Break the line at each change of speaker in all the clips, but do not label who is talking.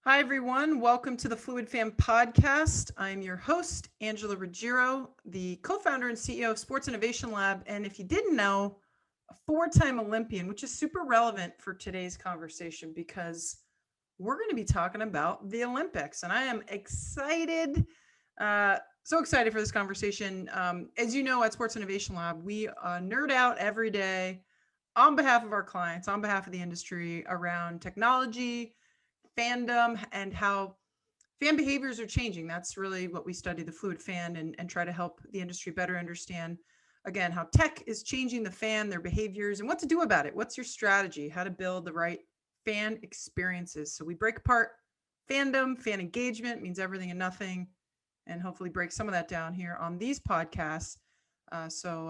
Hi, everyone. Welcome to the Fluid Fan podcast. I'm your host, Angela Ruggiero, the co-founder and CEO of Sports Innovation Lab. And if you didn't know, a four-time Olympian, which is super relevant for today's conversation because we're going to be talking about the Olympics. And I am excited, so excited for this conversation. As you know, at Sports Innovation Lab, we nerd out every day on behalf of our clients, on behalf of the industry around technology, fandom, and how fan behaviors are changing. That's really what we study, the fluid fan, and try to help the industry better understand, again, how tech is changing the fan, their behaviors, and what to do about it. What's your strategy? How to build the right fan experiences. So we break apart fandom, fan engagement means everything and nothing, and hopefully break some of that down here on these podcasts. So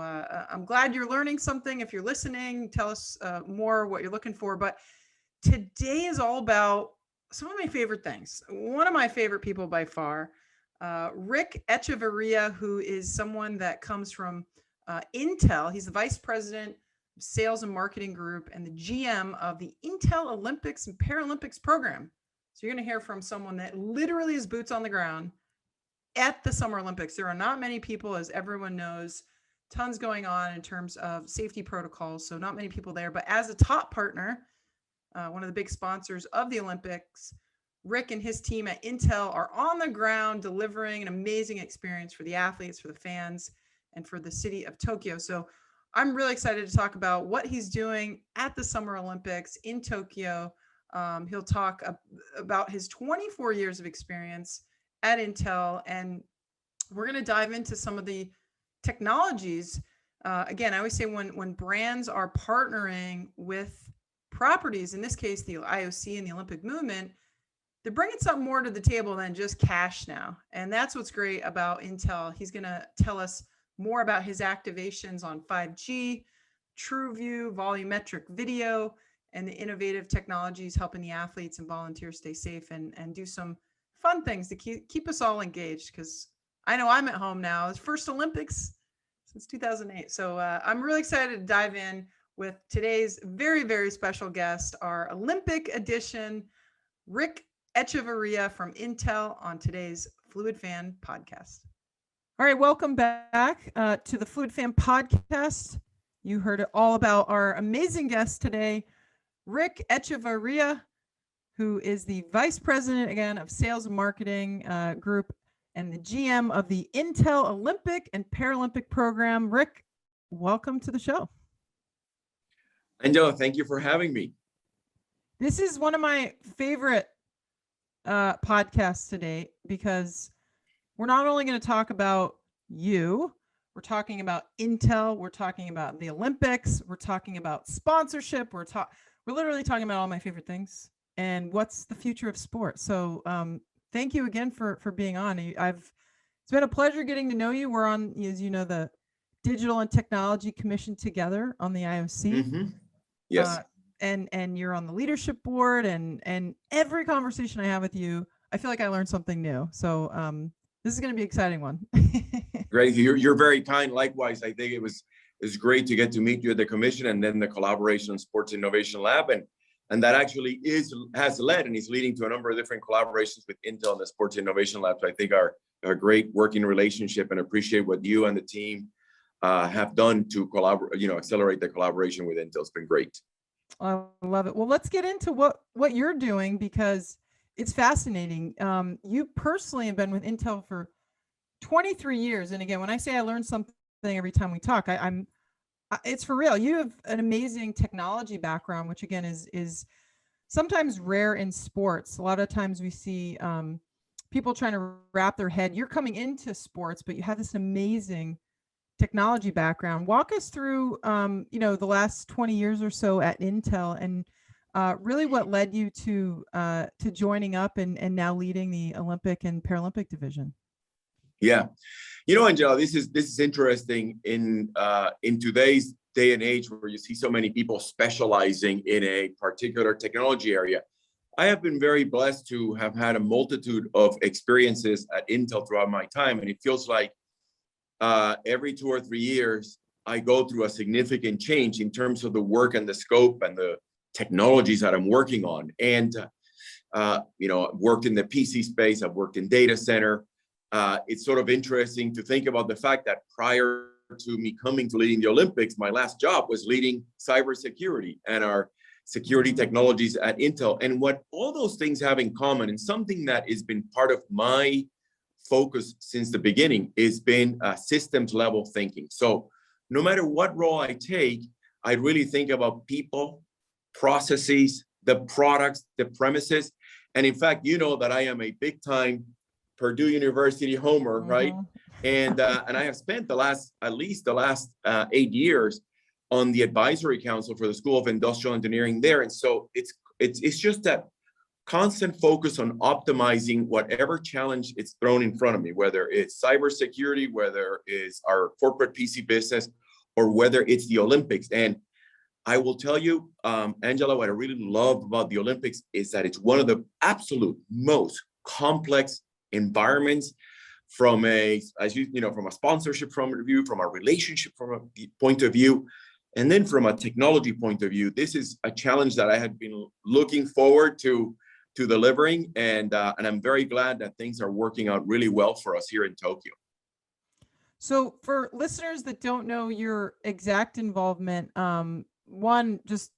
I'm glad you're learning something. If you're listening, tell us more what you're looking for. But today is all about some of my favorite things. One of my favorite people by far, Rick Echevarria, who is someone that comes from Intel. He's the vice president of sales and marketing group and the GM of the Intel Olympics and Paralympics program. So you're going to hear from someone that literally is boots on the ground at the Summer Olympics. There are not many people, as everyone knows, tons going on in terms of safety protocols. So not many people there, but as a top partner, one of the big sponsors of the Olympics, Rick and his team at Intel are on the ground delivering an amazing experience for the athletes, for the fans, and for the city of Tokyo. So I'm really excited to talk about what he's doing at the Summer Olympics in Tokyo. He'll talk about his 24 years of experience at Intel, and we're going to dive into some of the technologies. Again, I always say when brands are partnering with properties, in this case, the IOC and the Olympic movement, they're bringing something more to the table than just cash now. And that's what's great about Intel. He's going to tell us more about his activations on 5G, TrueView, volumetric video, and the innovative technologies helping the athletes and volunteers stay safe and do some fun things to keep us all engaged. Because I know I'm at home now. It's first Olympics since 2008. So I'm really excited to dive in with today's very, very special guest, our Olympic edition, Rick Echevarria from Intel on today's Fluid Fan podcast. All right, welcome back to the Fluid Fan podcast. You heard all about our amazing guest today, Rick Echevarria, who is the Vice President, again, of Sales and Marketing Group and the GM of the Intel Olympic and Paralympic program. Rick, welcome to the show.
Angela, thank you for having me.
This is one of my favorite podcasts today because we're not only going to talk about you, we're talking about Intel, we're talking about the Olympics, we're talking about sponsorship, we're literally talking about all my favorite things and what's the future of sport. So thank you again for being on. It's been a pleasure getting to know you. We're on, as you know, the Digital and Technology Commission together on the IOC.
Mm-hmm. Yes.
And you're on the leadership board, and every conversation I have with you, I feel like I learned something new. So this is going to be an exciting one.
Great. You're very kind. Likewise, I think it's great to get to meet you at the commission and then the collaboration on Sports Innovation Lab. And that actually has led and is leading to a number of different collaborations with Intel and the Sports Innovation Lab. So I think our great working relationship, and appreciate what you and the team have done to collaborate, accelerate the collaboration with Intel. It's been great.
I love it. Well, let's get into what you're doing because it's fascinating. You personally have been with Intel for 23 years. And again, when I say I learn something every time we talk, it's for real. You have an amazing technology background, which again is sometimes rare in sports. A lot of times we see people trying to wrap their head. You're coming into sports, but you have this amazing technology background. Walk us through, the last 20 years or so at Intel, and really what led you to joining up and now leading the Olympic and Paralympic division.
Yeah, Angela, this is interesting in today's day and age where you see so many people specializing in a particular technology area. I have been very blessed to have had a multitude of experiences at Intel throughout my time, and it feels like every 2 or 3 years, I go through a significant change in terms of the work and the scope and the technologies that I'm working on. And worked in the PC space. I've worked in data center. It's sort of interesting to think about the fact that prior to me coming to leading the Olympics, my last job was leading cybersecurity and our security technologies at Intel. And what all those things have in common, and something that has been part of my focus since the beginning, has been systems level thinking. So no matter what role I take, I really think about people, processes, the products, the premises. And in fact, you know that I am a big time Purdue University homer, right? And I have spent at least the last 8 years on the advisory council for the School of Industrial Engineering there. And so it's just that constant focus on optimizing whatever challenge it's thrown in front of me, whether it's cybersecurity, whether it's our corporate PC business, or whether it's the Olympics. And I will tell you, Angela, what I really love about the Olympics is that it's one of the absolute most complex environments from a sponsorship point of view, from a relationship point of view, and then from a technology point of view. This is a challenge that I had been looking forward to delivering, and I'm very glad that things are working out really well for us here in Tokyo.
So for listeners that don't know your exact involvement, one, just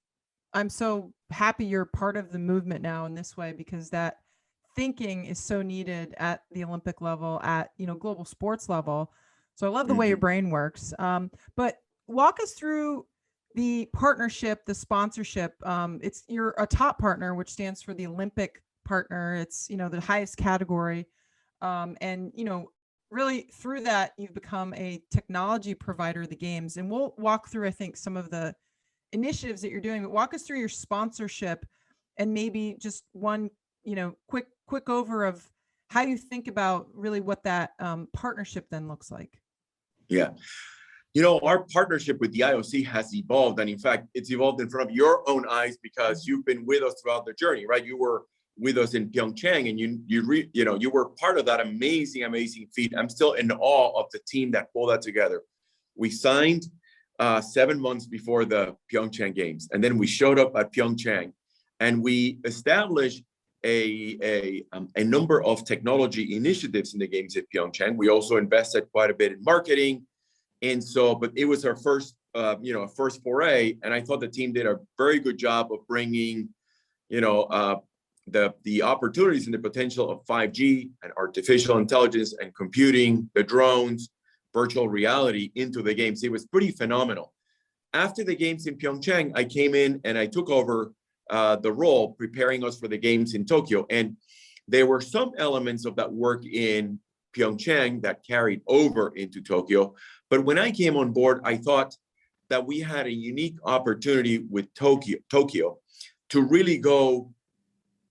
I'm so happy you're part of the movement now in this way, because that thinking is so needed at the Olympic level, at global sports level. So I love the way your brain works. But walk us through the partnership, the sponsorship. You're a top partner, which stands for the Olympic partner. It's the highest category, and really through that you've become a technology provider of the games. And we'll walk through, I think, some of the initiatives that you're doing. But walk us through your sponsorship, and maybe just one quick over of how you think about really what that partnership then looks like.
Yeah. Our partnership with the IOC has evolved, and in fact, it's evolved in front of your own eyes, because you've been with us throughout the journey, right? You were with us in Pyeongchang, and you were part of that amazing feat. I'm still in awe of the team that pulled that together. We signed 7 months before the Pyeongchang Games, and then we showed up at Pyeongchang, and we established a number of technology initiatives in the games at Pyeongchang. We also invested quite a bit in marketing. And so, but it was our first foray. And I thought the team did a very good job of bringing, the opportunities and the potential of 5G and artificial intelligence and computing, the drones, virtual reality into the games. It was pretty phenomenal. After the games in Pyeongchang, I came in and I took over the role preparing us for the games in Tokyo. And there were some elements of that work in Pyeongchang that carried over into Tokyo. But when I came on board, I thought that we had a unique opportunity with Tokyo to really go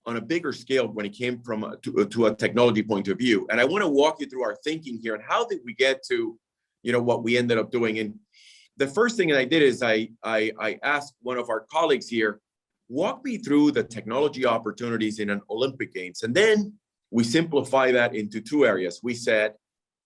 on a bigger scale when it came to a technology point of view. And I want to walk you through our thinking here and how did we get to, what we ended up doing. And the first thing that I did is I asked one of our colleagues here, walk me through the technology opportunities in an Olympic Games. And then we simplify that into 2 areas. We said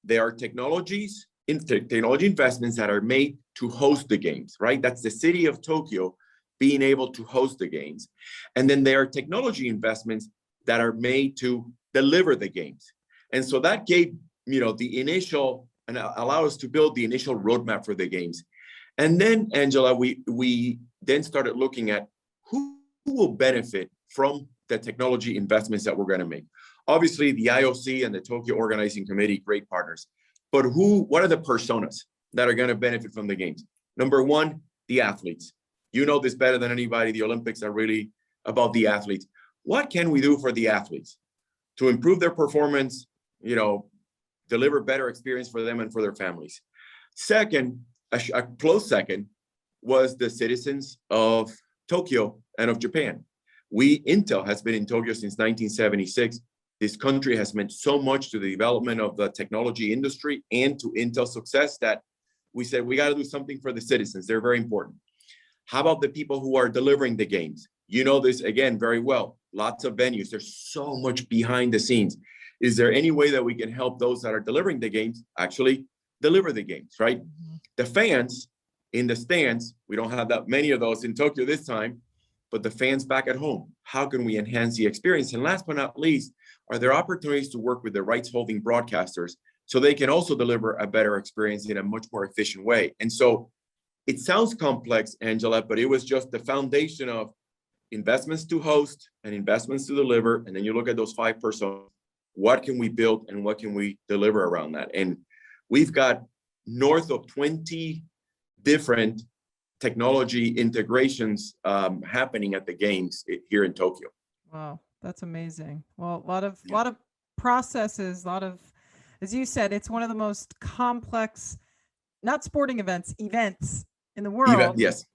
there are technology investments that are made to host the games, right? That's the city of Tokyo being able to host the games. And then there are technology investments that are made to deliver the games. And so that gave, the initial, and allow us to build the initial roadmap for the games. And then, Angela, we then started looking at who will benefit from the technology investments that we're going to make. Obviously, the IOC and the Tokyo Organizing Committee, great partners. But what are the personas that are going to benefit from the games? Number one, the athletes. You know this better than anybody. The Olympics are really about the athletes. What can we do for the athletes to improve their performance, deliver better experience for them and for their families? Second, a close second, was the citizens of Tokyo and of Japan. Intel has been in Tokyo since 1976. This country has meant so much to the development of the technology industry and to Intel's success that we said, we got to do something for the citizens. They're very important. How about the people who are delivering the games? You know this, again, very well. Lots of venues. There's so much behind the scenes. Is there any way that we can help those that are delivering the games actually deliver the games, right? The fans in the stands, we don't have that many of those in Tokyo this time, but the fans back at home, how can we enhance the experience? And last but not least, are there opportunities to work with the rights holding broadcasters so they can also deliver a better experience in a much more efficient way? And so it sounds complex, Angela, but it was just the foundation of investments to host and investments to deliver. And then you look at those 5 personas, what can we build and what can we deliver around that? And we've got north of 20 different technology integrations happening at the games here in Tokyo.
Wow, that's amazing. Well, a lot of processes, a lot of, as you said, it's one of the most complex, not sporting events in the world.
Yes.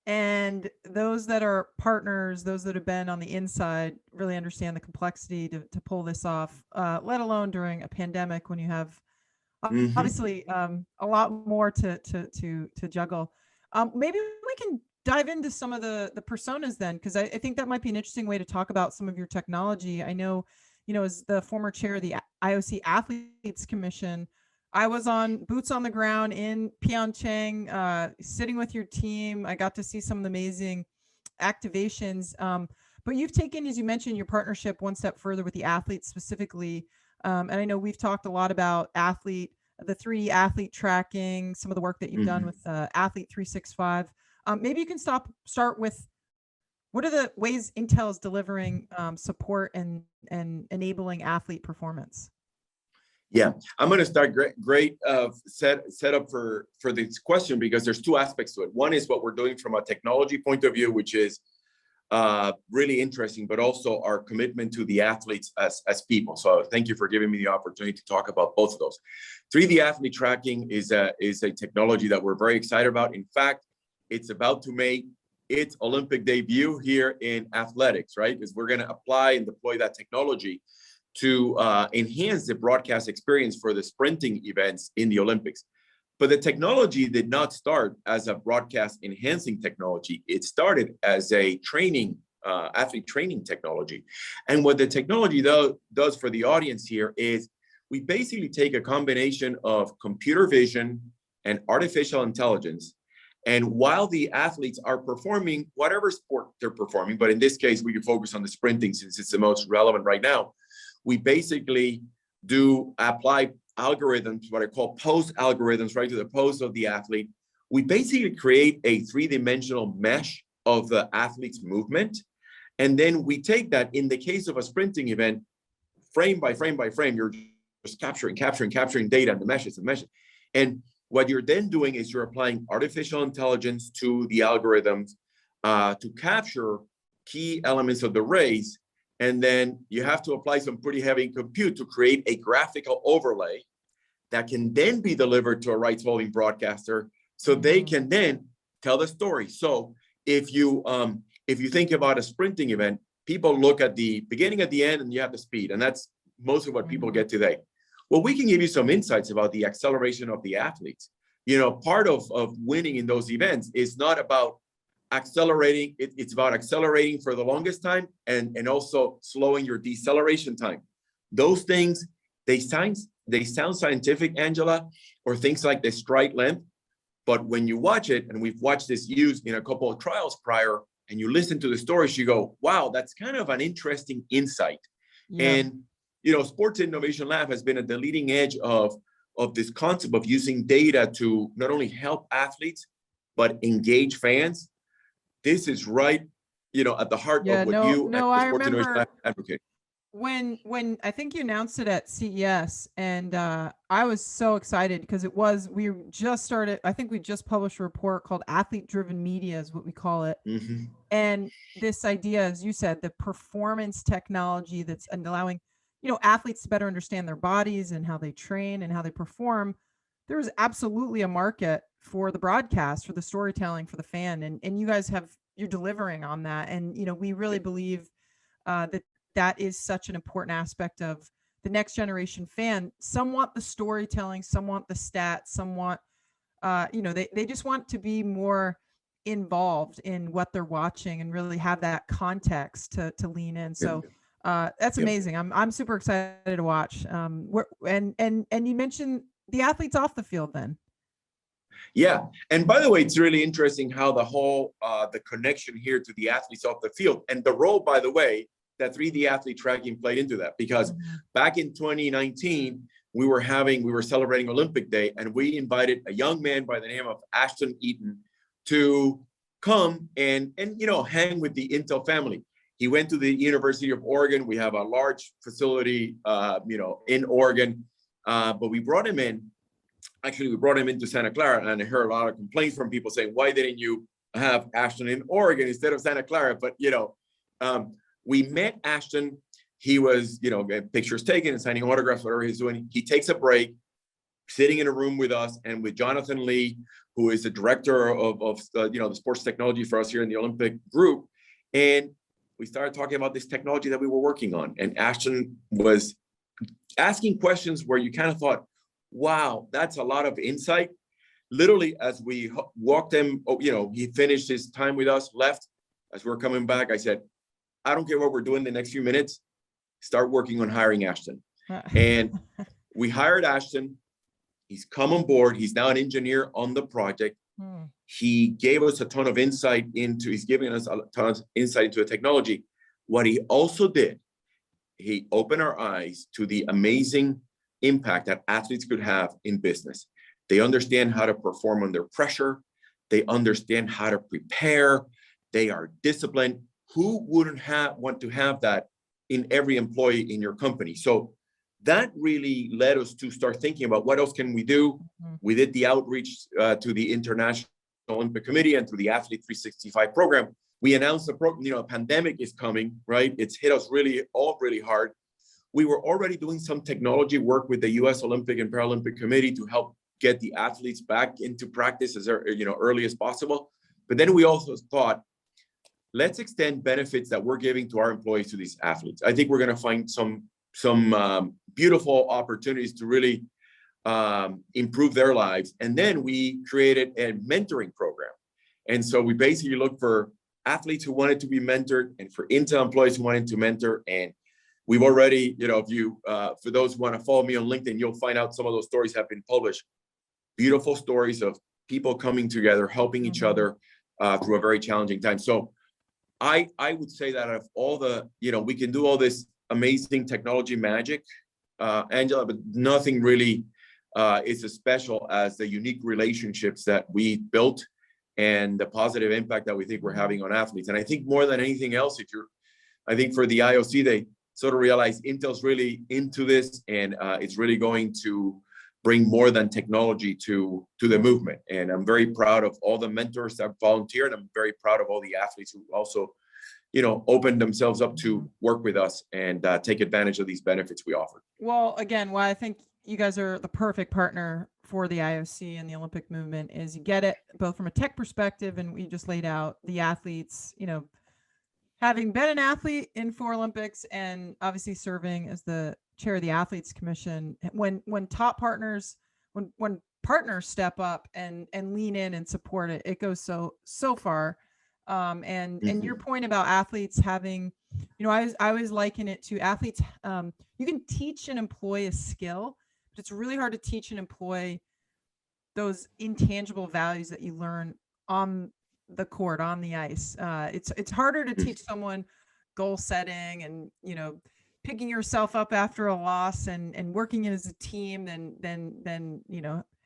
And those that are partners, those that have been on the inside, really understand the complexity to pull this off, let alone during a pandemic when you have obviously a lot more to juggle. Maybe we can dive into some of the personas then, because I think that might be an interesting way to talk about some of your technology. I know, as the former chair of the IOC Athletes Commission, I was on boots on the ground in Pyeongchang, sitting with your team. I got to see some of the amazing activations. But you've taken, as you mentioned, your partnership one step further with the athletes specifically. And I know we've talked a lot about the 3D athlete tracking, some of the work that you've done with Athlete 365. Maybe you can start with, what are the ways Intel is delivering support and enabling athlete performance?
Yeah, I'm going to start great set up for this question, because there's 2 aspects to it. One is what we're doing from a technology point of view, which is really interesting, but also our commitment to the athletes as people. So thank you for giving me the opportunity to talk about both of those. 3D athlete tracking is a technology that we're very excited about. In fact, it's about to make its Olympic debut here in athletics, right? Because we're going to apply and deploy that technology to enhance the broadcast experience for the sprinting events in the Olympics. But the technology did not start as a broadcast enhancing technology. It started as a athlete training technology. And what the technology does for the audience here is we basically take a combination of computer vision and artificial intelligence. And while the athletes are performing whatever sport they're performing, but in this case, we can focus on the sprinting since it's the most relevant right now, we basically apply algorithms, what I call pose algorithms, right to the pose of the athlete. We basically create a 3-dimensional mesh of the athlete's movement. And then we take that, in the case of a sprinting event, frame by frame by frame, you're just capturing data and the meshes. And what you're then doing is you're applying artificial intelligence to the algorithms to capture key elements of the race. And then you have to apply some pretty heavy compute to create a graphical overlay that can then be delivered to a rights holding broadcaster so they can then tell the story. So if you think about a sprinting event, people look at the beginning, at the end, and you have the speed. And that's most of what people get today. Well, we can give you some insights about the acceleration of the athletes. Part of winning in those events is not about accelerating, it's about accelerating for the longest time and also slowing your deceleration time. Those things, they sound scientific, Angela, or things like the stride length, but when you watch it, and we've watched this used in a couple of trials prior, and you listen to the stories, you go, wow, that's kind of an interesting insight. Yeah. And Sports Innovation Lab has been at the leading edge of this concept of using data to not only help athletes but engage fans. This is right, at the heart of what you at the Sports Innovation Lab advocate.
When I think you announced it at CES, and I was so excited because we just started. I think we just published a report called Athlete-Driven Media is what we call it. And this idea, as you said, the performance technology that's allowing athletes to better understand their bodies and how they train and how they perform. There is absolutely a market for the broadcast, for the storytelling, for the fan, and you guys you're delivering on that. And we really believe that is such an important aspect of the next generation fan. Some want the storytelling, some want the stats, some want they just want to be more involved in what they're watching and really have that context to lean in. So that's amazing. I'm super excited to watch. And you mentioned the athletes off the field then.
Yeah. And by the way, it's really interesting how the whole, the connection here to the athletes off the field and the role, by the way, that 3D athlete tracking played into that. Because back in 2019, we were celebrating Olympic Day, and we invited a young man by the name of Ashton Eaton to come and hang with the Intel family. He went to the University of Oregon. We have a large facility, in Oregon, but we brought him in. Actually, we brought him into Santa Clara, and I heard a lot of complaints from people saying, "Why didn't you have Ashton in Oregon instead of Santa Clara?" But we met Ashton. He was, getting pictures taken and signing autographs, whatever he's doing. He takes a break, sitting in a room with us and with Jonathan Lee, who is the director of the sports technology for us here in the Olympic group. And we started talking about this technology that we were working on. And Ashton was asking questions where you kind of thought, wow, that's a lot of insight. Literally, as we walked him, he finished his time with us, left. As we're coming back, I said, I don't care what we're doing the next few minutes, start working on hiring Ashton. And we hired Ashton. He's come on board. He's now an engineer on the project. He gave us a ton of insight he's giving us a ton of insight into the technology. What he also did, he opened our eyes to the amazing impact that athletes could have in business. They understand how to perform under pressure. They understand how to prepare. They are disciplined. Who wouldn't want to have that in every employee in your company? So that really led us to start thinking about what else can we do. We did the outreach to the International Olympic Committee and to the Athlete 365 program. We announced the pandemic is coming, right? It's hit us really hard. We were already doing some technology work with the U.S. Olympic and Paralympic Committee to help get the athletes back into practice as early as possible. But then we also thought, let's extend benefits that we're giving to our employees to these athletes. I think we're going to find some beautiful opportunities to really improve their lives. And then we created a mentoring program. And so we basically looked for athletes who wanted to be mentored and for Intel employees who wanted to mentor. And we've already, for those who want to follow me on LinkedIn, you'll find out some of those stories have been published. Beautiful stories of people coming together, helping each other through a very challenging time. So I would say that of all the, we can do all this amazing technology magic, Angela, but nothing really is as special as the unique relationships that we built and the positive impact that we think we're having on athletes. And I think more than anything else, I think for the IOC, they sort of realize Intel's really into this, and it's really going to bring more than technology to the movement. And I'm very proud of all the mentors that volunteered. I'm very proud of all the athletes who also, opened themselves up to work with us and take advantage of these benefits we offer.
Well, again, why I think you guys are the perfect partner for the IOC and the Olympic movement is you get it both from a tech perspective, and we just laid out the athletes, having been an athlete in 4 Olympics and obviously serving as the chair of the Athletes Commission. When top partners, when partners step up and lean in and support it, it goes so far. And your point about athletes having, I always liken it to athletes. You can teach an employee a skill, but it's really hard to teach an employee those intangible values that you learn on the court, on the ice. It's harder to teach someone goal setting and, picking yourself up after a loss and working as a team than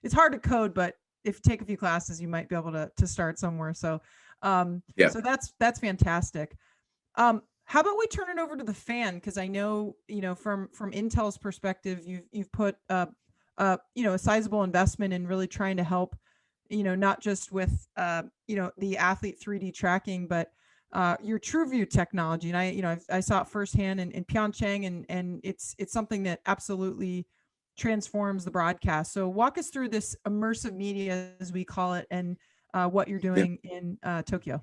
it's hard to code, but if you take a few classes, you might be able to start somewhere. So, so that's fantastic. How about we turn it over to the fan? Cause I know, from Intel's perspective, you've put a sizable investment in really trying to help, not just with, the athlete 3D tracking, but your TrueView technology. And I saw it firsthand in Pyeongchang, and it's something that absolutely transforms the broadcast. So walk us through this immersive media, as we call it, and what you're doing in Tokyo.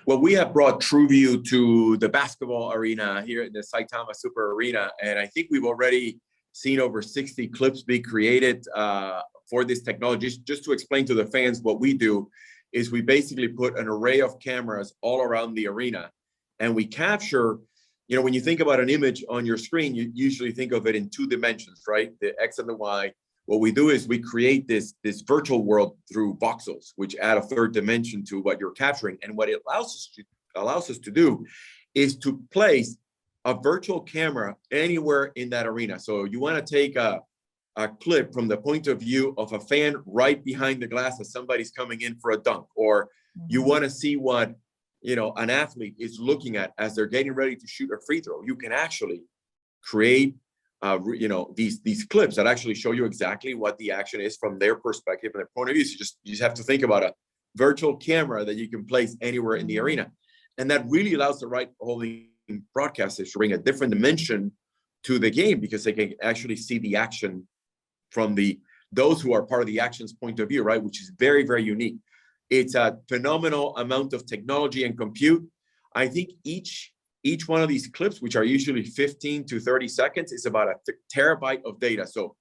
Well, we have brought TrueView to the basketball arena here in the Saitama Super Arena, and I think we've already seen over 60 clips be created for this technology. Just to explain to the fans what we do is we basically put an array of cameras all around the arena, and we capture, when you think about an image on your screen, you usually think of it in 2 dimensions, right? The X and the Y. what we do is we create this virtual world through voxels, which add a third dimension to what you're capturing. And what it allows us to do is to place a virtual camera anywhere in that arena. So you want to take a clip from the point of view of a fan right behind the glass as somebody's coming in for a dunk, or you want to see what, an athlete is looking at as they're getting ready to shoot a free throw. You can actually create these clips that actually show you exactly what the action is from their perspective and their point of view. So you just have to think about a virtual camera that you can place anywhere in the arena. And that really allows the right holding broadcasters to bring a different dimension to the game, because they can actually see the action from those who are part of the action's point of view, right? Which is very, very unique. It's a phenomenal amount of technology and compute. I think each one of these clips, which are usually 15 to 30 seconds, is about a terabyte of data. So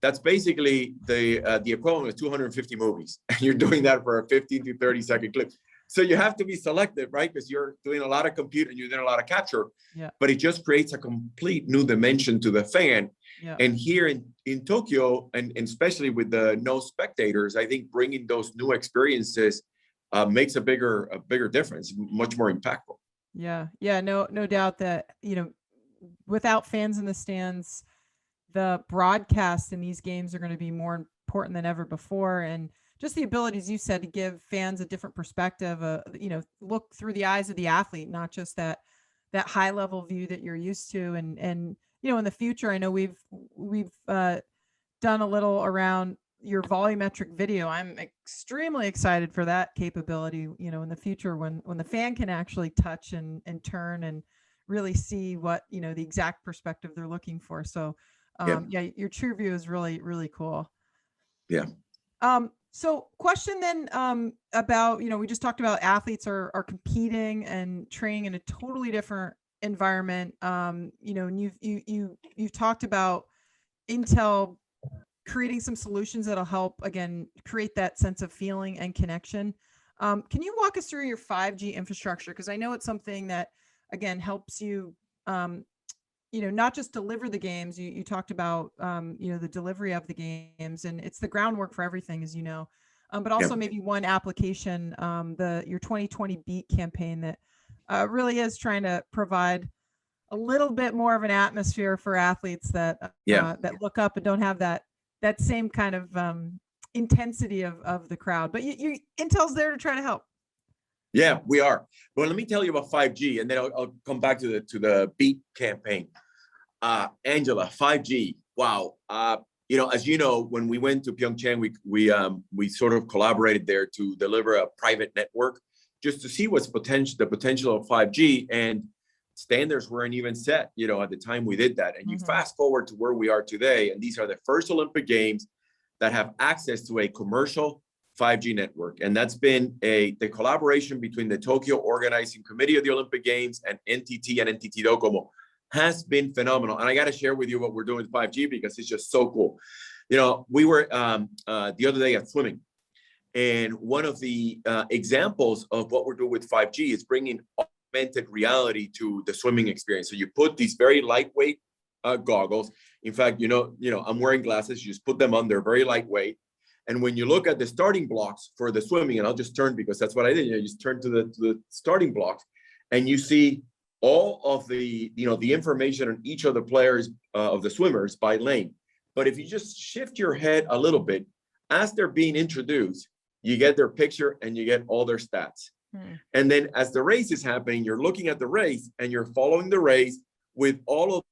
that's basically the equivalent of 250 movies. And you're doing that for a 15 to 30 second clip. So you have to be selective, right? Because you're doing a lot of compute and you're doing a lot of capture.
Yeah.
But it just creates a complete new dimension to the fan.
Yeah.
And here in Tokyo, and especially with the no spectators, I think bringing those new experiences makes a bigger difference, much more impactful.
Yeah. No doubt that, without fans in the stands, the broadcasts in these games are going to be more important than ever before. And just the ability, as you said, to give fans a different perspective, look through the eyes of the athlete, not just that high level view that you're used to. And in the future, I know we've done a little around your volumetric video. I'm extremely excited for that capability, in the future when the fan can actually touch and turn and really see what, the exact perspective they're looking for. So your true view is really, really cool.
Yeah.
So question then about, we just talked about athletes are competing and training in a totally different environment. And you've talked about Intel creating some solutions that'll help, again, create that sense of feeling and connection. Can you walk us through your 5G infrastructure? Because I know it's something that, again, helps you, not just deliver the games. You talked about, the delivery of the games, and it's the groundwork for everything, as you know. But also maybe one application, your 2020 Beat campaign that really is trying to provide a little bit more of an atmosphere for athletes that look up and don't have that same kind of intensity of the crowd. But Intel's there to try to help.
Yeah, we are. Well, let me tell you about 5G, and then I'll come back to the Beat campaign. Angela, 5G. Wow. As you know, when we went to Pyeongchang, we sort of collaborated there to deliver a private network just to see what's the potential of 5G, and standards weren't even set, at the time we did that. And you fast forward to where we are today, and these are the first Olympic Games that have access to a commercial 5G network. And that's been the collaboration between the Tokyo Organizing Committee of the Olympic Games and NTT and NTT Docomo has been phenomenal. And I got to share with you what we're doing with 5G, because it's just so cool. We were the other day at swimming, and one of the examples of what we're doing with 5G is bringing augmented reality to the swimming experience. So you put these very lightweight goggles. In fact, I'm wearing glasses. You just put them on. They're very lightweight. And when you look at the starting blocks for the swimming, and I'll just turn because that's what I did. You just turn to the starting blocks, and you see all of the information on each of the players of the swimmers by lane. But if you just shift your head a little bit as they're being introduced, you get their picture and you get all their stats. And then as the race is happening, you're looking at the race and you're following the race with all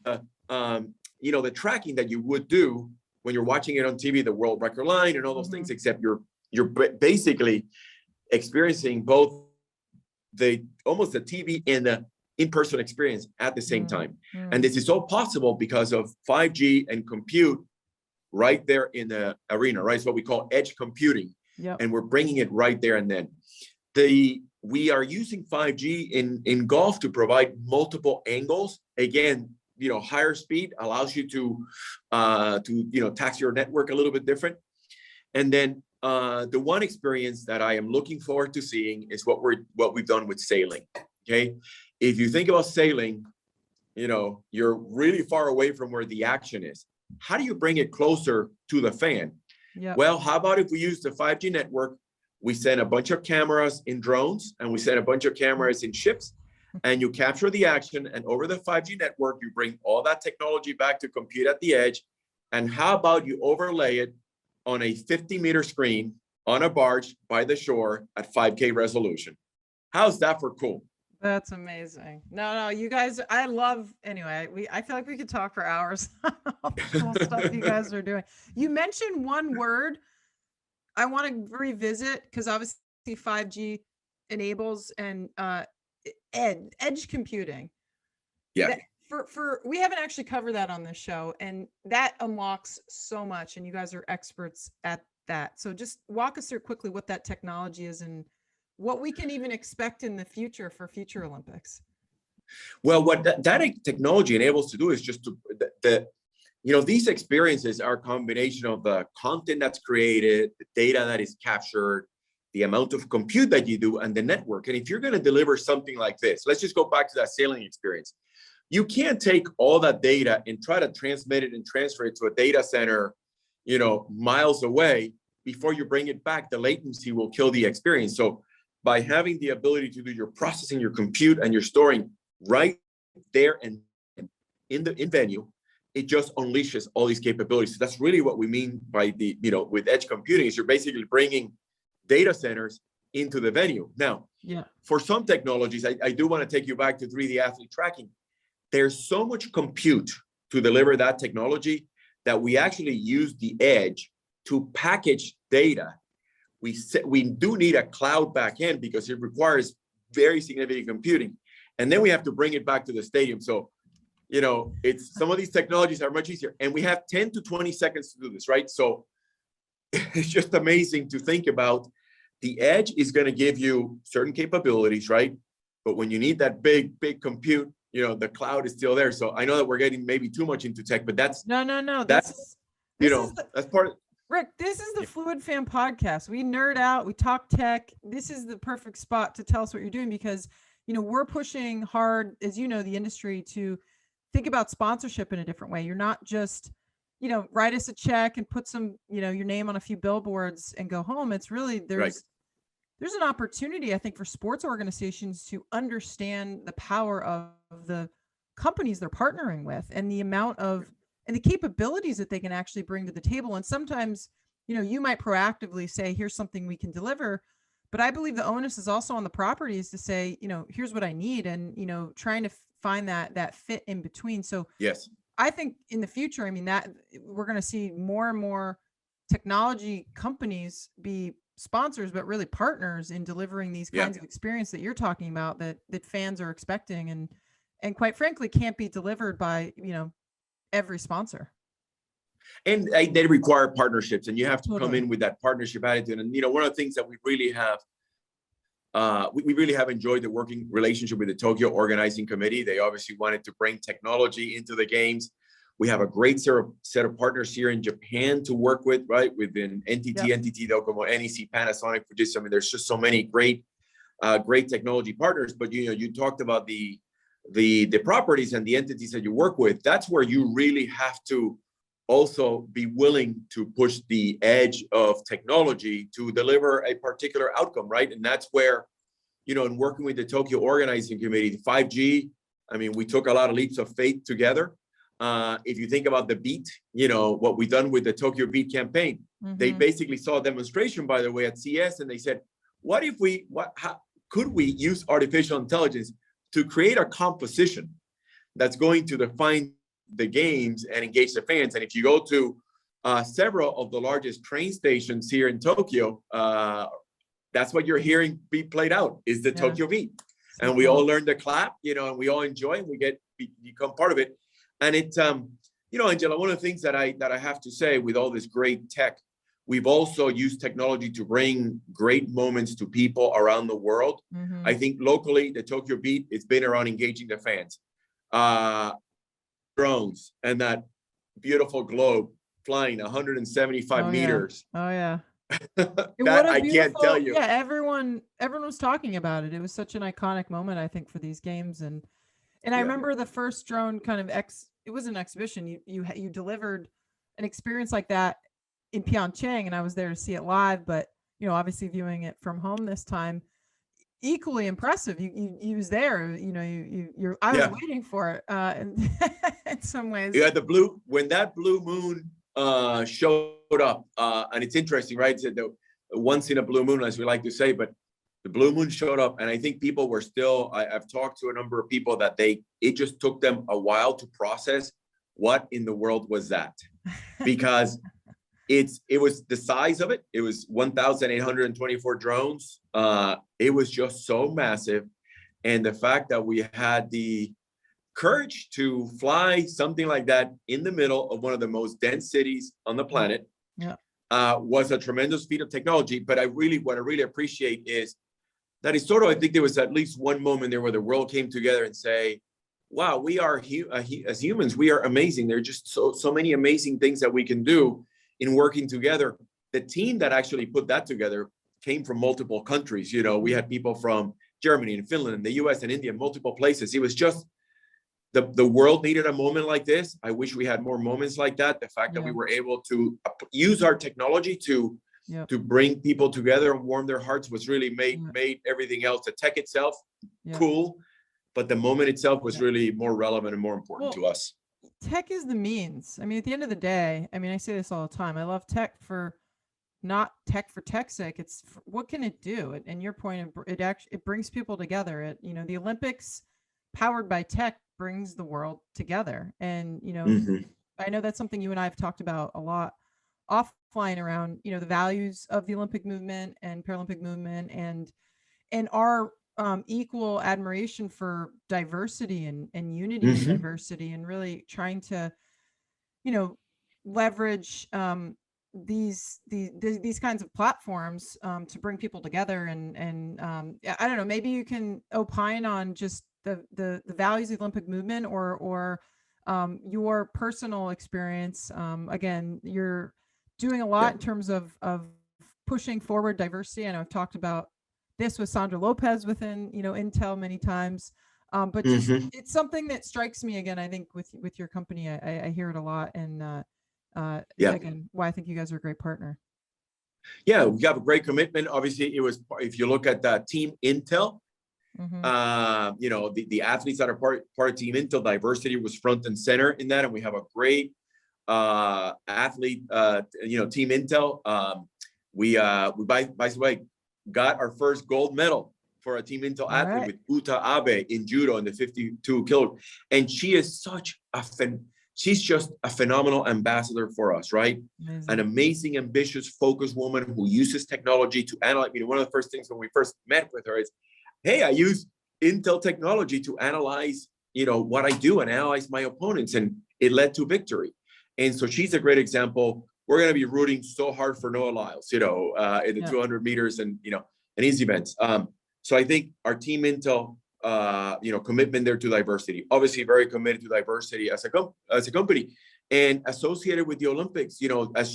of the tracking that you would do when you're watching it on TV, the world record line and all those things, except you're basically experiencing both almost the TV and the in-person experience at the same time. And this is all possible because of 5G and compute right there in the arena, right? It's what we call edge computing. And we're bringing it right there and then. We are using 5G in golf to provide multiple angles. Again, higher speed allows you to tax your network a little bit different. And then the one experience that I am looking forward to seeing is what we've done with sailing. Okay, if you think about sailing, you're really far away from where the action is. how do you bring it closer to the fan?
Yeah.
Well, how about if we use the 5G network? We send a bunch of cameras in drones and we send a bunch of cameras in ships, and you capture the action. And over the 5G network, you bring all that technology back to compute at the edge. And how about you overlay it on a 50-meter screen on a barge by the shore at 5K resolution? How's that for cool?
That's amazing. No, you guys, I love, anyway, I feel like we could talk for hours. All the cool stuff you guys are doing. You mentioned one word I want to revisit, because obviously 5G enables and edge computing.
Yeah.
For we haven't actually covered that on this show, and that unlocks so much, and you guys are experts at that. So just walk us through quickly what that technology is and what we can even expect in the future for future Olympics.
Well, what that technology enables to do is just these experiences are a combination of the content that's created, the data that is captured, the amount of compute that you do, and the network. And if you're going to deliver something like this, let's just go back to that sailing experience. You can't take all that data and try to transmit it and transfer it to a data center, miles away. Before you bring it back, the latency will kill the experience. So by having the ability to do your processing, your compute, and your storing right there and in venue, it just unleashes all these capabilities. So that's really what we mean by with edge computing, is you're basically bringing data centers into the venue. Now, for some technologies, I do want to take you back to 3D athlete tracking. There's so much compute to deliver that technology that we actually use the edge to package data. We do need a cloud backend because it requires very significant computing. And then we have to bring it back to the stadium. So, it's some of these technologies are much easier, and we have 10 to 20 seconds to do this, right? So it's just amazing to think about. The edge is going to give you certain capabilities, right? But when you need that big compute, the cloud is still there. So I know that we're getting maybe too much into tech, but that's
no.
That's part of
Rick, this is the Fluid Fan podcast. We nerd out, we talk tech. This is the perfect spot to tell us what you're doing, because we're pushing hard, as the industry, to think about sponsorship in a different way. You're not just, write us a check and put some, your name on a few billboards and go home. It's really, there's an opportunity, I think, for sports organizations to understand the power of the companies they're partnering with, and the amount of, and the capabilities that they can actually bring to the table. And sometimes, you might proactively say, here's something we can deliver. But I believe the onus is also on the properties to say, here's what I need, and, trying to find that fit in between. So
yes,
I think in the future, that we're going to see more and more technology companies be sponsors, but really partners in delivering these kinds of experience that you're talking about, that fans are expecting, and quite frankly can't be delivered by every sponsor.
And they require partnerships, and you have to come in with that partnership attitude. And one of the things that we really have enjoyed the working relationship with the Tokyo Organizing Committee. They obviously wanted to bring technology into the games. We have a great set of partners here in Japan to work with, right? Within NTT Docomo, NEC, Panasonic, Fujitsu. There's just so many great technology partners. But you talked about the properties and the entities that you work with. That's where you really have to also be willing to push the edge of technology to deliver a particular outcome, right? And that's where, in working with the Tokyo Organizing Committee, the 5G, we took a lot of leaps of faith together. If you think about the beat, what we've done with the Tokyo Beat campaign, they basically saw a demonstration, by the way, at CS, and they said, how could we use artificial intelligence to create a composition that's going to define the games and engage the fans? And if you go to several of the largest train stations here in Tokyo, that's what you're hearing be played out, is the Tokyo Beat. And we all learn to clap, and we all enjoy, and we become part of it. And it's, Angela, one of the things that I have to say, with all this great tech, we've also used technology to bring great moments to people around the world. I think locally, the Tokyo Beat, it's been around engaging the fans. Drones and that beautiful globe flying 175 meters.
Oh yeah.
That I can't tell you.
Yeah, everyone was talking about it. It was such an iconic moment, I think, for these games. And I remember the first drone kind of it was an exhibition. You delivered an experience like that in Pyeongchang, and I was there to see it live, but obviously viewing it from home this time, equally impressive. You was there, I was
Yeah.
waiting for it, in some ways.
Yeah, when that blue moon showed up, and it's interesting, right? It's the once in a blue moon, as we like to say, but the blue moon showed up, and I think people were still. I've talked to a number of people that it just took them a while to process what in the world was that, because it was the size of it. It was 1,824 drones. It was just so massive, and the fact that we had the courage to fly something like that in the middle of one of the most dense cities on the planet,
Yeah.
Was a tremendous feat of technology. But what I really appreciate is that it's sort of, I think there was at least one moment there where the world came together and say, wow, we are as humans, we are amazing. There are just so many amazing things that we can do in working together. The team that actually put that together came from multiple countries. We had people from Germany and Finland and the US and India, multiple places. It was just, the world needed a moment like this. I wish we had more moments like that. The fact that we were able to use our technology to bring people together and warm their hearts was really made everything else, the tech itself, cool, but the moment itself was really more relevant and more important to us.
Tech is the means. I mean, at the end of the day, I say this all the time. I love tech not tech for tech's sake. It's what can it do? And your point, it brings people together. The Olympics powered by tech brings the world together. And, I know that's something you and I have talked about a lot offline around, the values of the Olympic movement and Paralympic movement, and our equal admiration for diversity and unity and diversity, and really trying to, leverage these kinds of platforms to bring people together. And I don't know, maybe you can opine on just the values of the Olympic movement, or your personal experience. Again, you're doing a lot in terms of pushing forward diversity. I know I've talked about this with Sandra Lopez within Intel many times, but just, it's something that strikes me again. I think with your company, I hear it a lot, and again, why I think you guys are a great partner.
Yeah, we have a great commitment. Obviously, it was, if you look at the Team Intel, the athletes that are part of Team Intel, diversity was front and center in that, and we have a great athlete, Team Intel. We by the way got our first gold medal for a Team Intel athlete with Uta Abe in judo in the 52 kilo, and she is she's just a phenomenal ambassador for us, right? Amazing. An amazing, ambitious, focused woman who uses technology to analyze. One of the first things when we first met with her is, hey, I use Intel technology to analyze, what I do and analyze my opponents, and it led to victory. And so she's a great example. We're going to be rooting so hard for Noah Lyles, in the 200 meters and, and easy events. So I think our Team Intel, commitment there to diversity, obviously very committed to diversity as a company, and associated with the Olympics. As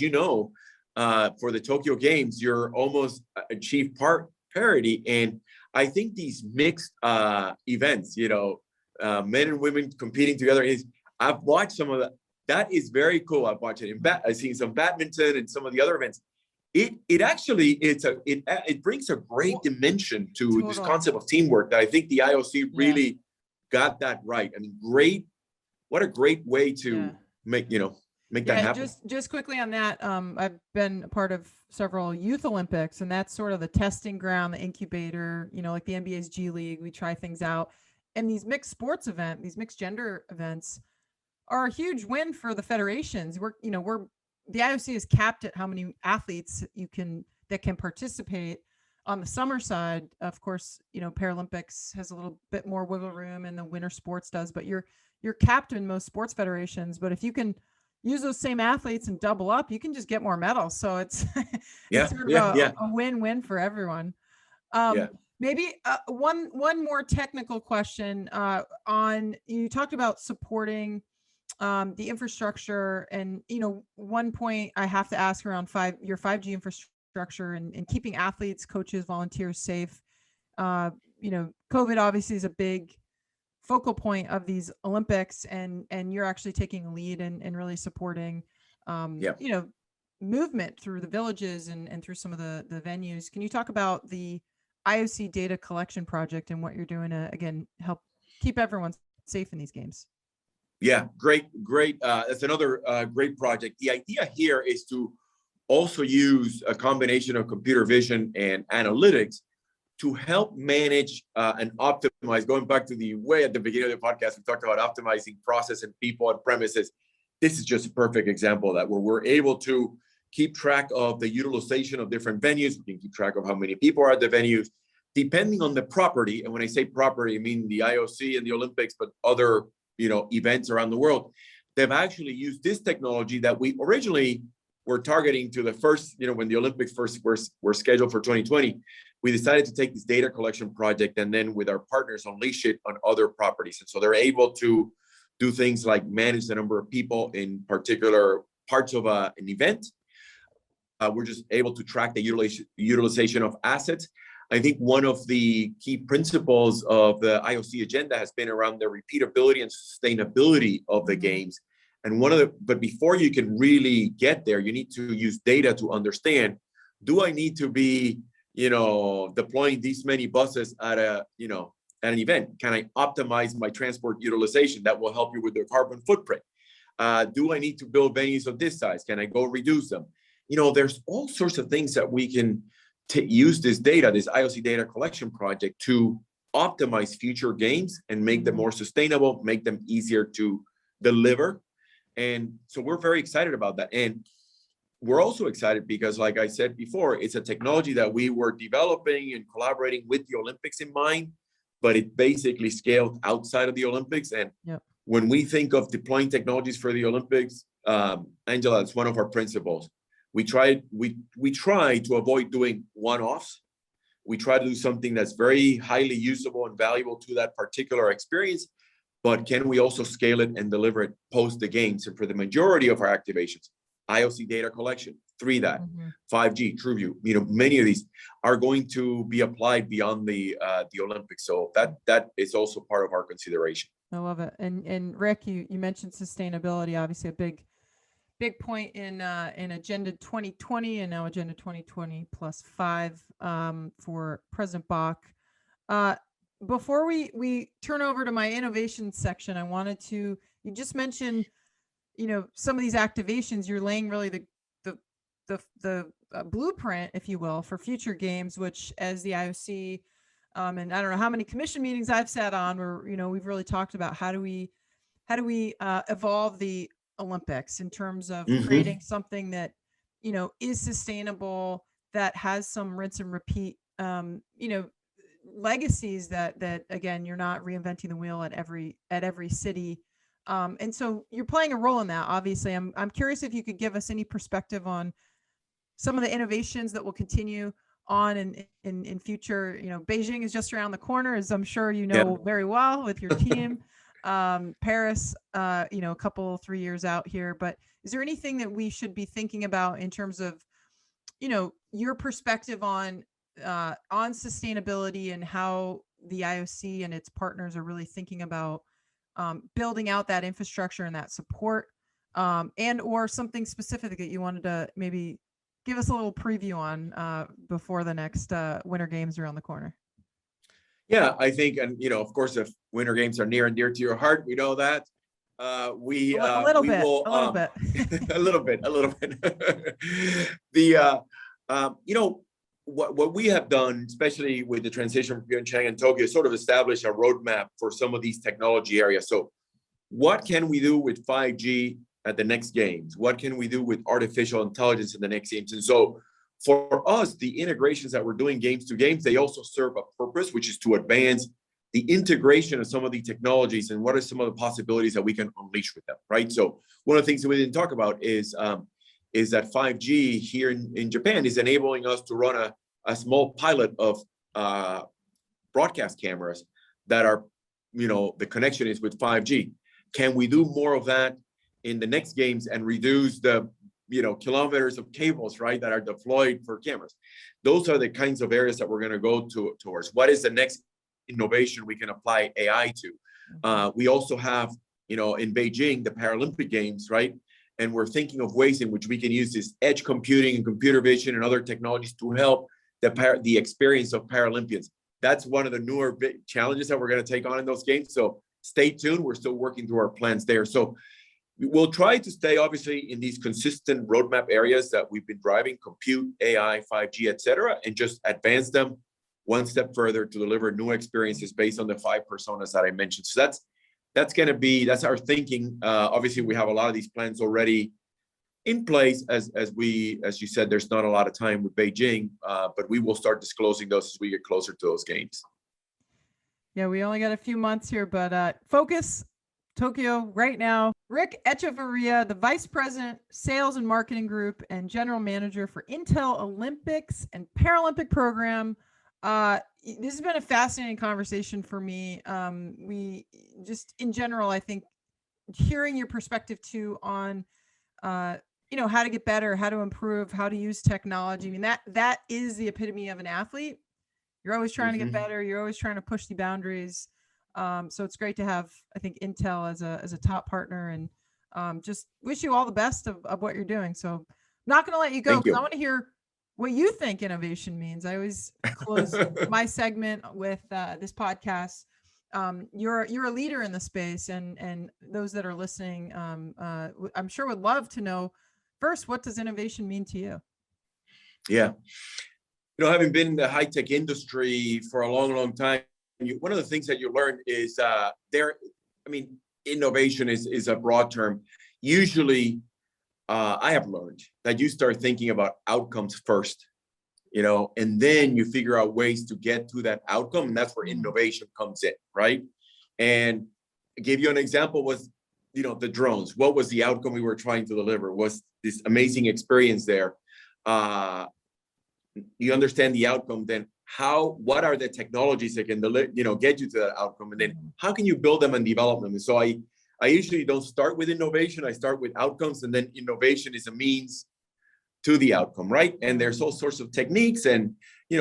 for the Tokyo Games, you're almost achieved parity. And I think these mixed events, men and women competing together, I've watched some of that. That is very cool. I've watched it I've seen some badminton and some of the other events. It actually, it brings a great dimension to this concept of teamwork that I think the IOC really got that right. What a great way to make that happen.
Just quickly on that, I've been a part of several youth Olympics, and that's sort of the testing ground, the incubator, like the NBA's G League. We try things out, and these mixed sports these mixed gender events are a huge win for the federations. The IOC is capped at how many athletes that can participate. On the summer side, of course, Paralympics has a little bit more wiggle room, and the winter sports does, but you're capped in most sports federations. But if you can use those same athletes and double up, you can just get more medals. So it's sort of a win-win for everyone. Maybe one more technical question on, you talked about supporting the infrastructure, and one point I have to ask around your 5G infrastructure and keeping athletes, coaches, volunteers safe. COVID obviously is a big focal point of these Olympics, and you're actually taking a lead and really supporting
Yeah.
movement through the villages and through some of the venues. Can you talk about the IOC data collection project and what you're doing to, again, help keep everyone safe in these games?
Yeah, great. That's another great project. The idea here is to also use a combination of computer vision and analytics to help manage and optimize. Going back to the way at the beginning of the podcast, we talked about optimizing process and people and premises. This is just a perfect example of that, where we're able to keep track of the utilization of different venues. We can keep track of how many people are at the venues, depending on the property. And when I say property, I mean the IOC and the Olympics, but other events around the world. They've actually used this technology that we originally were targeting to the first, when the Olympics first were scheduled for 2020. We decided to take this data collection project and then with our partners unleash it on other properties. And so they're able to do things like manage the number of people in particular parts of an event. We're just able to track the utilization of assets. I think one of the key principles of the IOC agenda has been around the repeatability and sustainability of the games. And but before you can really get there, you need to use data to understand, do I need to be, deploying these many buses at an event? Can I optimize my transport utilization? That will help you with the carbon footprint. Do I need to build venues of this size? Can I go reduce them? There's all sorts of things that we can use this data, this IOC data collection project, to optimize future games and make them more sustainable, make them easier to deliver. And so we're very excited about that. And we're also excited because, like I said before, it's a technology that we were developing and collaborating with the Olympics in mind, but it basically scaled outside of the Olympics. And when we think of deploying technologies for the Olympics, Angela, it's one of our principles. We try to avoid doing one-offs. We try to do something that's very highly usable and valuable to that particular experience, but can we also scale it and deliver it post the games? And for the majority of our activations, IOC data collection, 3DAT, 5G, TrueView, many of these are going to be applied beyond the Olympics. So that is also part of our consideration.
I love it. And Rick, you mentioned sustainability, obviously a big point in Agenda 2020 and now Agenda 2020+5 for President Bach. Before we turn over to my innovation section, I wanted to, you just mentioned, some of these activations, you're laying really the blueprint, if you will, for future games, which as the IOC, and I don't know how many commission meetings I've sat on where, we've really talked about how do we evolve the Olympics in terms of creating something that, is sustainable, that has some rinse and repeat, legacies that again, you're not reinventing the wheel at every city. And so you're playing a role in that. Obviously, I'm curious if you could give us any perspective on some of the innovations that will continue on in future. Beijing is just around the corner, as I'm sure very well with your team. Paris, a couple 3 years out here, but is there anything that we should be thinking about in terms of, your perspective on sustainability and how the IOC and its partners are really thinking about building out that infrastructure and that support, and or something specific that you wanted to maybe give us a little preview on before the next Winter Games around the corner?
Yeah, I think, and of course, if Winter Games are near and dear to your heart, we know that. A little bit. A little bit. What we have done, especially with the transition from Pyeongchang and Tokyo, is sort of establish a roadmap for some of these technology areas. So what can we do with 5G at the next games? What can we do with artificial intelligence in the next games? And so for us, the integrations that we're doing games to games, they also serve a purpose, which is to advance the integration of some of the technologies and what are some of the possibilities that we can unleash with them, right? So one of the things that we didn't talk about is that 5G here in Japan is enabling us to run a small pilot of broadcast cameras that are, the connection is with 5G. Can we do more of that in the next games and reduce the kilometers of cables, right, that are deployed for cameras? Those are the kinds of areas that we're going to go towards. What is the next innovation we can apply AI to? We also have, in Beijing, the Paralympic Games, right? And we're thinking of ways in which we can use this edge computing and computer vision and other technologies to help the experience of Paralympians. That's one of the newer big challenges that we're going to take on in those games. So stay tuned. We're still working through our plans there. So we'll try to stay obviously in these consistent roadmap areas that we've been driving: compute, AI, 5G, et cetera, and just advance them one step further to deliver new experiences based on the 5 personas that I mentioned. So that's our thinking. Obviously, we have a lot of these plans already in place. As you said, there's not a lot of time with Beijing, but we will start disclosing those as we get closer to those games.
Yeah, we only got a few months here, but focus Tokyo right now. Rick Echevarria, the Vice President, Sales and Marketing Group, and General Manager for Intel Olympics and Paralympic Program. This has been a fascinating conversation for me. We just, in general, I think hearing your perspective too on, how to get better, how to improve, how to use technology. I mean, that is the epitome of an athlete. You're always trying to get better. You're always trying to push the boundaries. So it's great to have, I think, Intel as a top partner, and just wish you all the best of what you're doing. So I'm not going to let you go because I want to hear what you think innovation means. I always close my segment with this podcast. You're a leader in the space, and those that are listening, I'm sure would love to know first, what does innovation mean to you?
Yeah. Having been in the high-tech industry for a long, long time, one of the things that you learn is innovation is a broad term. Usually, I have learned that you start thinking about outcomes first, and then you figure out ways to get to that outcome. And that's where innovation comes in, right? And I gave you an example was, the drones. What was the outcome we were trying to deliver? Was this amazing experience there? You understand the outcome, then what are the technologies that can get you to that outcome, and then how can you build them and develop them? And so I usually don't start with innovation. I start with outcomes, and then innovation is a means to the outcome, right? And there's all sorts of techniques, and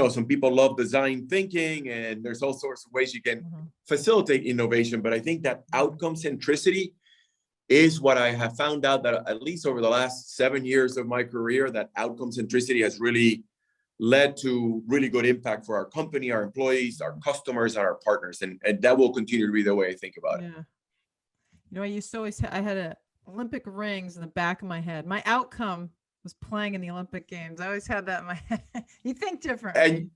some people love design thinking, and there's all sorts of ways you can facilitate innovation. But I think that outcome centricity is what I have found out, that at least over the last 7 years of my career, that outcome centricity has really led to really good impact for our company, our employees, our customers, and our partners. And that will continue to be the way I think about it.
I used to always, I had Olympic rings in the back of my head. My outcome was playing in the Olympic Games. I always had that in my head. You think differently,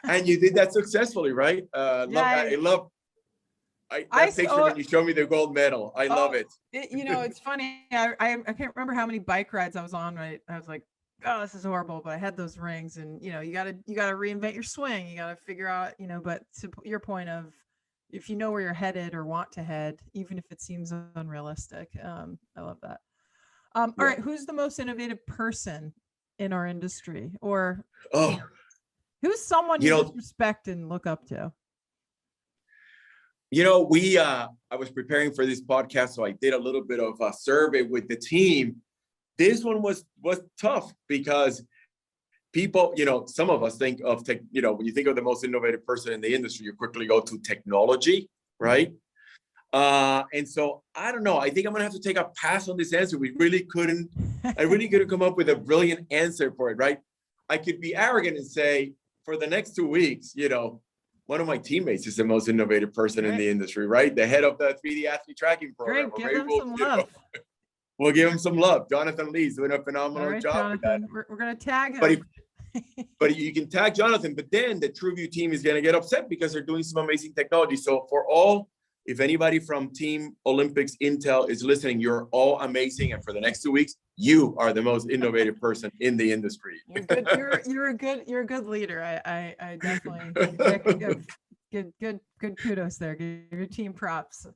and you did that successfully, right? I love that picture when you show me the gold medal. I love it.
It's funny. I can't remember how many bike rides I was on. Right, I was like, oh, this is horrible, but I had those rings, and you gotta reinvent your swing. You gotta figure out, but to your point of, if you know where you're headed or want to head, even if it seems unrealistic. I love that. All right, who's the most innovative person in our industry, or who's someone you respect and look up to?
I was preparing for this podcast, so I did a little bit of a survey with the team. This one was tough because people, some of us think of tech, when you think of the most innovative person in the industry, you quickly go to technology, right? And so I don't know. I think I'm gonna have to take a pass on this answer. I really couldn't come up with a brilliant answer for it, right? I could be arrogant and say, for the next 2 weeks, one of my teammates is the most innovative person in the industry, right? The head of the 3D athlete tracking program.
Great, give him some love.
We'll give him some love. Jonathan Lee's doing a phenomenal job with that.
We're going to tag him.
But you can tag Jonathan, but then the TrueView team is going to get upset because they're doing some amazing technology. So if anybody from Team Olympics Intel is listening, you're all amazing. And for the next 2 weeks, you are the most innovative person in the industry.
You're a good leader. I definitely good kudos there. Give your team props.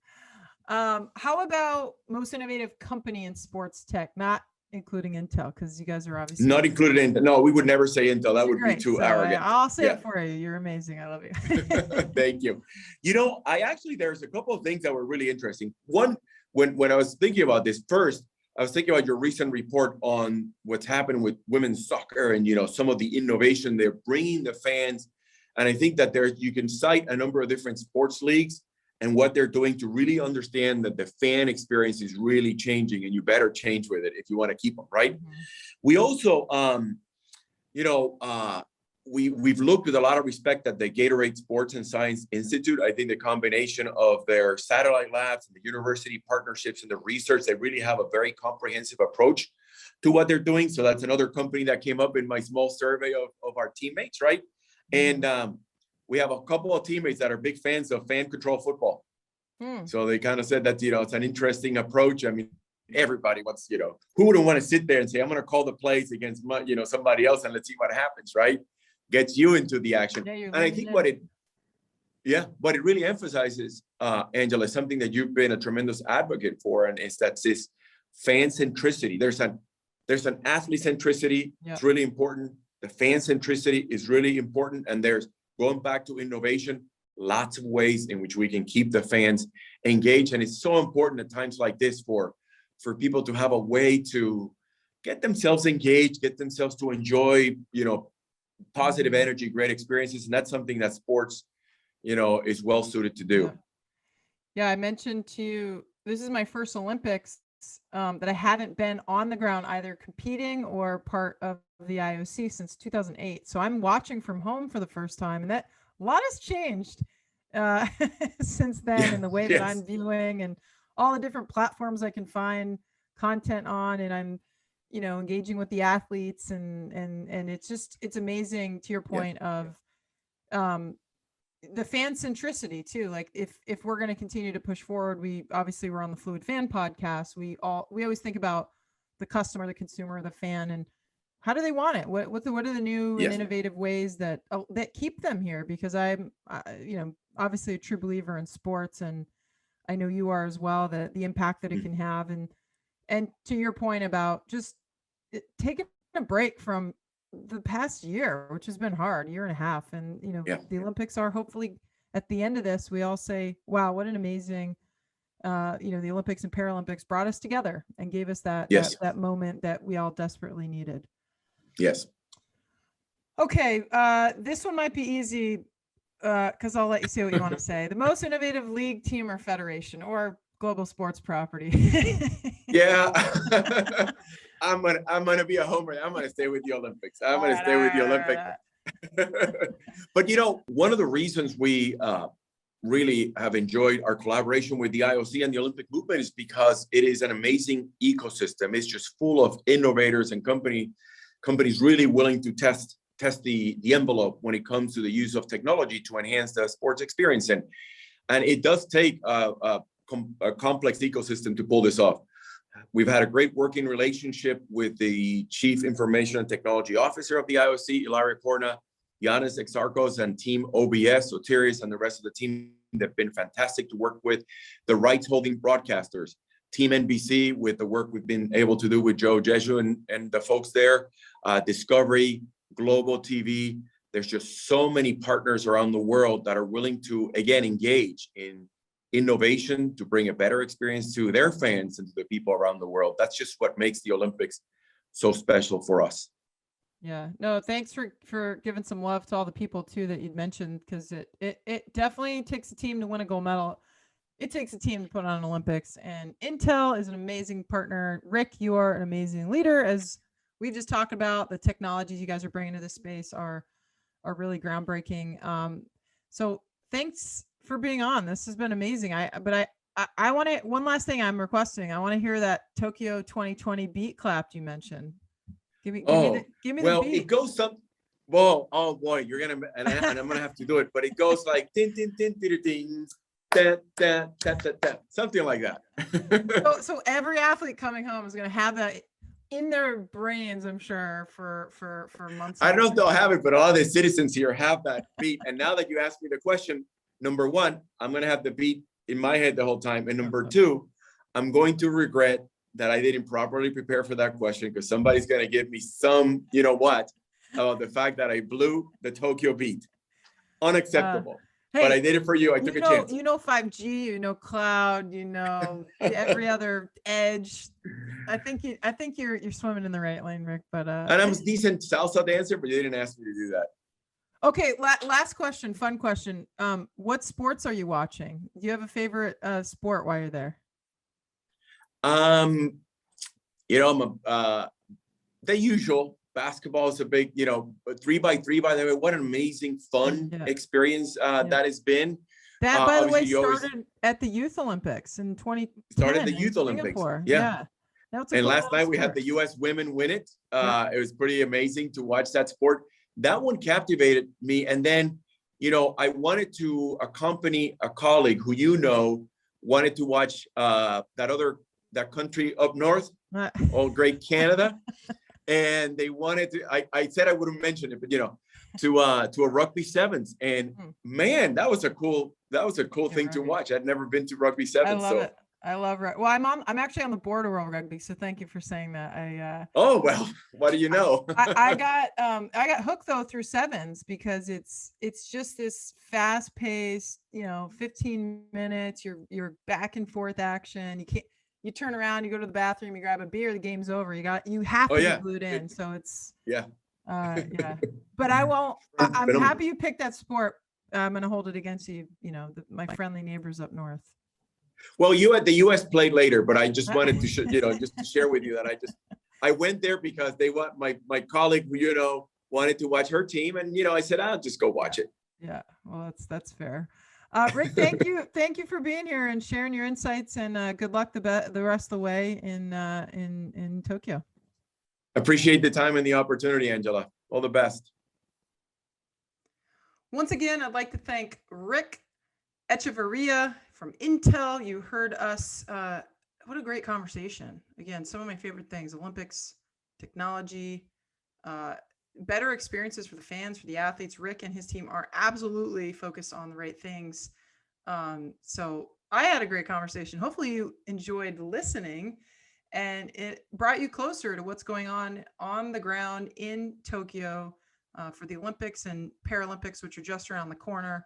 How about most innovative company in sports tech, not including Intel, because you guys are obviously
not included in. No, we would never say Intel. That would be too arrogant.
I'll say it for you. You're amazing. I love you.
Thank you. There's a couple of things that were really interesting. One, when I was thinking about this first, I was thinking about your recent report on what's happened with women's soccer and some of the innovation they're bringing the fans. And I think that you can cite a number of different sports leagues and what they're doing to really understand that the fan experience is really changing, and you better change with it if you want to keep them, right?
Mm-hmm.
We also, we've looked with a lot of respect at the Gatorade Sports and Science Institute. I think the combination of their satellite labs and the university partnerships and the research, they really have a very comprehensive approach to what they're doing. So that's another company that came up in my small survey of our teammates, right? And we have a couple of teammates that are big fans of fan control football. So they kind of said that, it's an interesting approach. I mean, everybody wants, who wouldn't want to sit there and say, I'm going to call the plays against somebody else and let's see what happens, right? Gets you into the action. And I think what it really emphasizes, Angela, is something that you've been a tremendous advocate for, and is that this fan centricity. There's an athlete centricity. It's really important. The fan centricity is really important. And there's, going back to innovation, lots of ways in which we can keep the fans engaged. And it's so important at times like this for people to have a way to get themselves engaged, get themselves to enjoy, positive energy, great experiences. And that's something that sports, is well suited to do.
Yeah, I mentioned to you, this is my first Olympics that I haven't been on the ground either competing or part of the IOC since 2008. So I'm watching from home for the first time, and that a lot has changed since then, in the way that I'm viewing and all the different platforms I can find content on, and I'm engaging with the athletes, and it's amazing, to your point of the fan centricity too. Like if we're going to continue to push forward, we're on the Fluid Fan podcast. We always think about the customer, the consumer, the fan, and how do they want it? What are the new and innovative ways that keep them here? Because I'm obviously a true believer in sports, and I know you are as well, the impact that it can have. And to your point about just taking a break from the past year, which has been hard, year and a half. And, the Olympics are hopefully at the end of this, we all say, wow, what an amazing, the Olympics and Paralympics brought us together and gave us that moment that we all desperately needed.
Yes.
Okay. This one might be easy because I'll let you say what you want to say. The most innovative league, team, or federation, or global sports property.
Yeah. I'm gonna be a homer. I'm gonna stay with the Olympics. But one of the reasons we really have enjoyed our collaboration with the IOC and the Olympic movement is because it is an amazing ecosystem. It's just full of innovators and companies really willing to test the envelope when it comes to the use of technology to enhance the sports experience. And it does take a complex ecosystem to pull this off. We've had a great working relationship with the Chief Information and Technology Officer of the IOC, Ilaria Corna, Yanis Exarchos, and Team OBS, Soterius, and the rest of the team. They've been fantastic to work with. The rights holding broadcasters, Team NBC, with the work we've been able to do with Joe Jesu and the folks there, Discovery, Global TV. There's just so many partners around the world that are willing to, again, engage in innovation to bring a better experience to their fans and to the people around the world. That's just what makes the Olympics so special for us.
Yeah, no, thanks for giving some love to all the people too that you'd mentioned, because it definitely takes a team to win a gold medal. It takes a team to put on an Olympics, and Intel is an amazing partner. Rick, you are an amazing leader. As we just talked about, the technologies you guys are bringing to this space are really groundbreaking. So thanks for being on. This has been amazing. I want to, one last thing I'm requesting. I want to hear that Tokyo 2020 beat clap you mentioned. Give me the beat.
It goes some. Well, oh boy, you're gonna and I'm gonna have to do it, but it goes like tin tin tin tin tin, da, da, da, da, da, something like that.
So every athlete coming home is gonna have that in their brains, I'm sure, for months.
I don't know if they'll have it, but all the citizens here have that beat. And now that you asked me the question, number one, I'm going to have the beat in my head the whole time. And number two, I'm going to regret that I didn't properly prepare for that question, because somebody's going to give me some, the fact that I blew the Tokyo beat. Unacceptable. Hey, but I did it for you. I took a chance.
5G, cloud, every other edge. I think you're swimming in the right lane, Rick. But
and I'm a decent salsa dancer, but you didn't ask me to do that.
Okay, last question, fun question. What sports are you watching? Do you have a favorite sport while you're there?
I'm the usual. Basketball is a big, 3x3, by the way. What an amazing, fun experience that has been.
That, by the way,
Obviously, you
started at the Youth Olympics in 2010
started the
in
Youth Olympics.
Singapore.
Yeah.
Now it's a
And
cool
last night we had
sport.
the U.S. women win it. It was pretty amazing to watch that sport. That one captivated me. And then, I wanted to accompany a colleague who wanted to watch that country up north, great Canada. And they wanted to, I said I wouldn't mention it, but to a rugby sevens. And man, that was a cool thing to watch. I'd never been to rugby sevens.
I love it. I love rugby. Well, I'm actually on the board of World Rugby, so thank you for saying that.
Oh well, what do you know?
I got hooked though through sevens because it's just this fast paced, 15 minutes. You're back and forth action. You turn around, you go to the bathroom, you grab a beer, the game's over. You have to be glued in. So it's yeah. But I won't. I'm happy you picked that sport. I'm gonna hold it against you. My friendly neighbors up north.
Well, the U.S. played later, but I just wanted to just to share with you that I went there because they want my colleague who wanted to watch her team, and I said I'll just go watch it.
Yeah, well that's fair. Rick, thank you for being here and sharing your insights, and good luck the rest of the way in Tokyo.
Appreciate the time and the opportunity, Angela. All the best.
Once again, I'd like to thank Rick Echevarria from Intel. You heard us. What a great conversation. Again, some of my favorite things: Olympics, technology, better experiences for the fans, for the athletes. Rick and his team are absolutely focused on the right things. So I had a great conversation. Hopefully you enjoyed listening, and it brought you closer to what's going on the ground in Tokyo for the Olympics and Paralympics, which are just around the corner.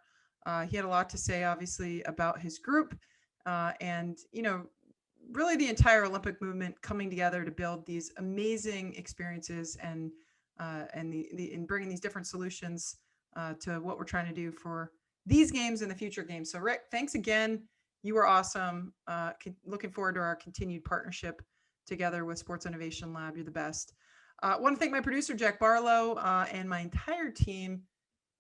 He had a lot to say, obviously, about his group and, really the entire Olympic movement coming together to build these amazing experiences and in bringing these different solutions to what we're trying to do for these games and the future games. So, Rick, thanks again. You were awesome. Looking forward to our continued partnership together with Sports Innovation Lab. You're the best. I want to thank my producer, Jack Barlow, and my entire team.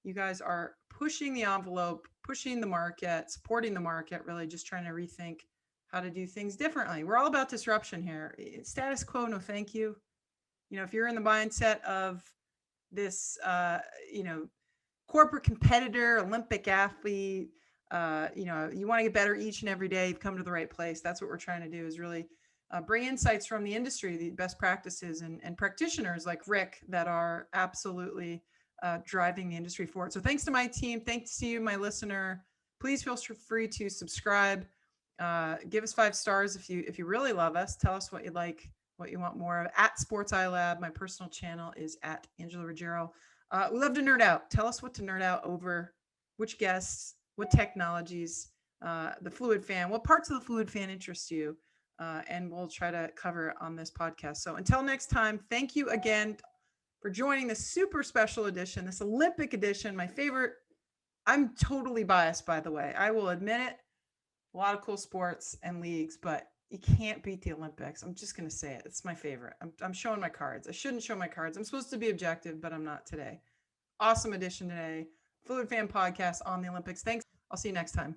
You guys are pushing the envelope, pushing the market, supporting the market, really just trying to rethink how to do things differently. We're all about disruption here. Status quo, no thank you. If you're in the mindset of this, corporate competitor, Olympic athlete, you want to get better each and every day, you've come to the right place. That's what we're trying to do, is really bring insights from the industry, the best practices and practitioners like Rick that are absolutely driving the industry forward. So thanks to my team. Thanks to you, my listener. Please feel free to subscribe. Give us 5 stars if you really love us. Tell us what you like, what you want more of. At Sports iLab, my personal channel is at Angela Ruggiero. We love to nerd out. Tell us what to nerd out over, which guests, what technologies, the Fluid Fan, what parts of the Fluid Fan interest you, and we'll try to cover it on this podcast. So until next time, thank you again for joining this super special edition, this Olympic edition, my favorite. I'm totally biased, by the way. I will admit it. A lot of cool sports and leagues, but you can't beat the Olympics. I'm just going to say it. It's my favorite. I'm showing my cards. I shouldn't show my cards. I'm supposed to be objective, but I'm not today. Awesome edition today. Fluid Fan podcast on the Olympics. Thanks. I'll see you next time.